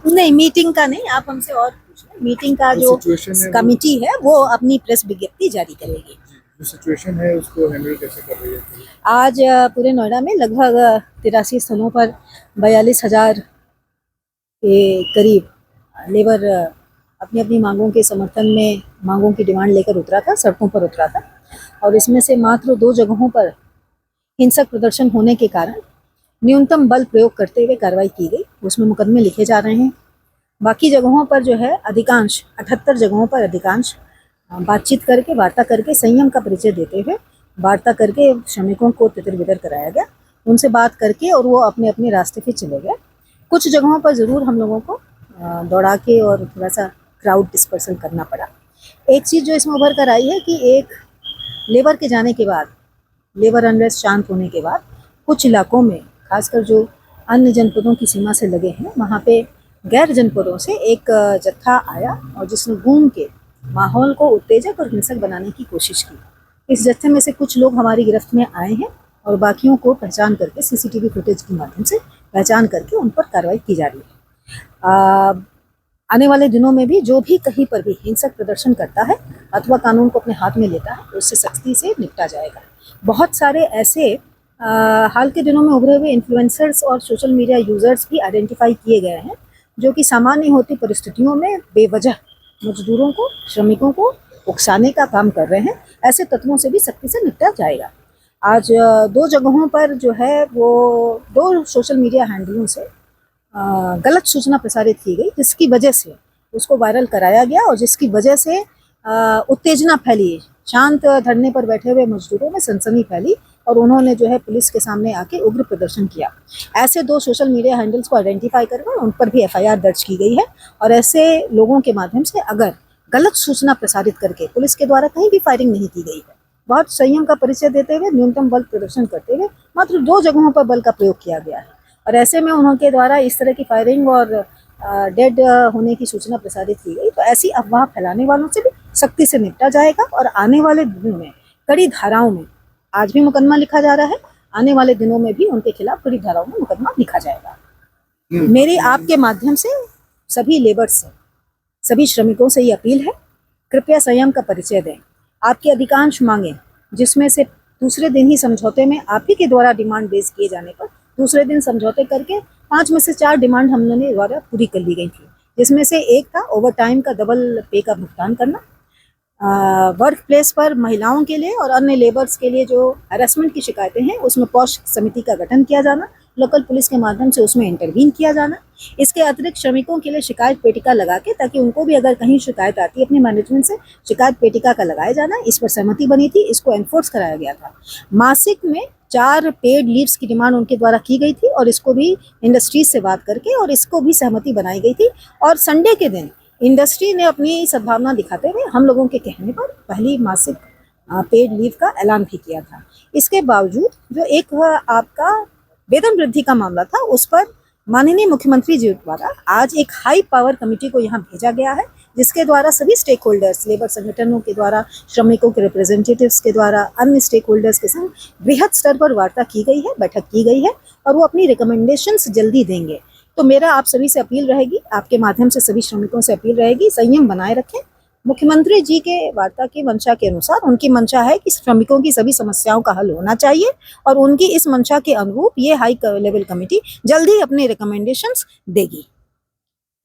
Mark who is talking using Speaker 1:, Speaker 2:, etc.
Speaker 1: नहीं, मीटिंग का नहीं, आप हमसे और पूछें। मीटिंग का जो कमिटी है वो अपनी प्रेस विज्ञप्ति जारी करेगी।
Speaker 2: जो सिचुएशन है उसको हैंडल कैसे कर रही है?
Speaker 1: आज पूरे नोएडा में लगभग 83 स्थलों पर 42,000 के करीब लेबर अपनी अपनी मांगों के समर्थन में मांगों की डिमांड लेकर उतरा था, सड़कों पर उतरा था। और इसमें से मात्र 2 जगहों पर हिंसक प्रदर्शन होने के कारण न्यूनतम बल प्रयोग करते हुए कार्रवाई की गई, उसमें मुकदमे लिखे जा रहे हैं। बाकी जगहों पर जो है अधिकांश 78 जगहों पर अधिकांश बातचीत करके, वार्ता करके, संयम का परिचय देते हुए वार्ता करके श्रमिकों को तितर बितर कराया गया, उनसे बात करके और वो अपने अपने रास्ते पे चले गए। कुछ जगहों पर ज़रूर हम लोगों को दौड़ा के और थोड़ा सा क्राउड डिस्पर्सन करना पड़ा। एक चीज़ जो इसमें उभर कर आई है कि एक लेबर के जाने के बाद, लेबर अनरेस्ट शांत होने के बाद कुछ इलाकों में, खासकर जो अन्य जनपदों की सीमा से लगे हैं, वहाँ पे गैर जनपदों से एक जत्था आया और जिसने घूम के माहौल को उत्तेजक और हिंसक बनाने की कोशिश की। इस जत्थे में से कुछ लोग हमारी गिरफ्त में आए हैं और बाकियों को पहचान करके सीसीटीवी फुटेज के माध्यम से पहचान करके उन पर कार्रवाई की जा रही है। आने वाले दिनों में भी जो भी कहीं पर भी हिंसक प्रदर्शन करता है अथवा कानून को अपने हाथ में लेता है, उससे सख्ती से निपटा जाएगा। बहुत सारे ऐसे हाल के दिनों में उभरे हुए इन्फ्लुएंसर्स और सोशल मीडिया यूज़र्स भी आइडेंटिफाई किए गए हैं, जो कि सामान्य होती परिस्थितियों में बेवजह मजदूरों को, श्रमिकों को उकसाने का काम कर रहे हैं। ऐसे तत्वों से भी सख्ती से निपटा जाएगा। आज 2 जगहों पर जो है वो 2 सोशल मीडिया हैंडलों से गलत सूचना प्रसारित की गई, जिसकी वजह से उसको वायरल कराया गया और जिसकी वजह से उत्तेजना फैली। शांत धरने पर बैठे हुए मजदूरों में सनसनी फैली और उन्होंने जो है पुलिस के सामने आके उग्र प्रदर्शन किया। ऐसे 2 सोशल मीडिया हैंडल्स को आइडेंटिफाई करके उन पर भी एफआईआर दर्ज की गई है। और ऐसे लोगों के माध्यम से अगर गलत सूचना प्रसारित करके पुलिस के द्वारा कहीं भी फायरिंग नहीं की गई है, बहुत संयम का परिचय देते हुए, न्यूनतम बल प्रदर्शन करते हुए मात्र 2 जगहों पर बल का प्रयोग किया गया है। और ऐसे में उनके द्वारा इस तरह की फायरिंग और डेड होने की सूचना प्रसारित की गई, तो ऐसी अफवाह फैलाने वालों से भी सख्ती से निपटा जाएगा। और आने वाले दिनों में कड़ी धाराओं में, आज भी मुकदमा लिखा जा रहा है, आने वाले दिनों में भी उनके खिलाफ कड़ी धाराओं में मुकदमा लिखा जाएगा। मेरी आपके माध्यम से सभी लेबर से, सभी श्रमिकों से ये अपील है, कृपया संयम का परिचय दें। आपकी अधिकांश मांगे, जिसमें से दूसरे दिन ही समझौते में आप ही के द्वारा डिमांड बेस किए जाने पर दूसरे दिन समझौते करके 5 में से 4 डिमांड हम लोगों ने द्वारा पूरी कर ली गई थी, जिसमें से एक था ओवर टाइम का डबल पे का भुगतान करना, वर्क प्लेस पर महिलाओं के लिए और अन्य लेबर्स के लिए जो हैरेसमेंट की शिकायतें हैं उसमें पॉश समिति का गठन किया जाना, लोकल पुलिस के माध्यम से उसमें इंटरवीन किया जाना। इसके अतिरिक्त श्रमिकों के लिए शिकायत पेटिका लगा के, ताकि उनको भी अगर कहीं शिकायत आती है अपने मैनेजमेंट से, शिकायत पेटिका का लगाया जाना, इस पर सहमति बनी थी, इसको एनफोर्स कराया गया था। मासिक में 4 पेड लीव्स की डिमांड उनके द्वारा की गई थी और इसको भी इंडस्ट्रीज से बात करके और इसको भी सहमति बनाई गई थी। और संडे के दिन इंडस्ट्री ने अपनी सद्भावना दिखाते हुए हम लोगों के कहने पर पहली मासिक पेड लीव का ऐलान भी किया था। इसके बावजूद जो एक आपका वेतन वृद्धि का मामला था, उस पर माननीय मुख्यमंत्री जी द्वारा आज एक हाई पावर कमेटी को यहाँ भेजा गया है, जिसके द्वारा सभी स्टेक होल्डर्स, लेबर संगठनों के द्वारा, श्रमिकों के रिप्रेजेंटेटिव्स के द्वारा, अन्य स्टेक होल्डर्स के संग बृहद स्तर पर वार्ता की गई है, बैठक की गई है और वो अपनी रिकमेंडेशंस जल्दी देंगे। तो मेरा आप सभी से अपील रहेगी, आपके माध्यम से सभी श्रमिकों से अपील रहेगी, संयम बनाए रखें। मुख्यमंत्री जी के वार्ता की मंशा के अनुसार उनकी मंशा है कि श्रमिकों की सभी समस्याओं का हल होना चाहिए और उनकी इस मंशा के अनुरूप ये हाई लेवल कमेटी जल्दी अपने रिकमेंडेशंस देगी।